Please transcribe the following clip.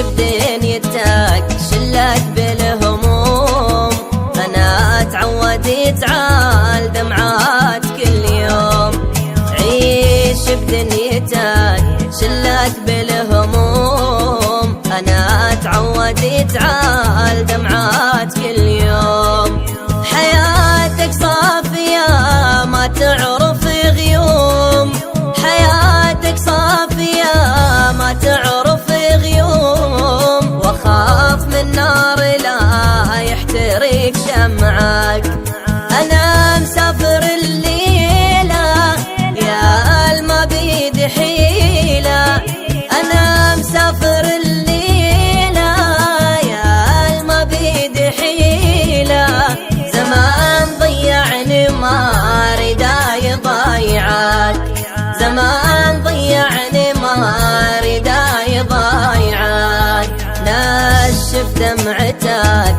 بدنيتك شلت بالهموم، أنا تعودت عال دمعات كل يوم. عيش بدنيتك شلت بالهموم، أنا تعودت عال دمعات كل يوم. حياتك صافية ما تعرف غيوم، حياتك صافية ما تعرف غيوم. واخاف من نار لا يحترق شمعك، أنا مسافر الليلة يا ما بيد حيلة، أنا مسافر الليلة يا ما بيد حيلة. زمان ضيعني ما أريد يضيعك، زمان ضيعني ما أريد يضيعك. نشف دمعتك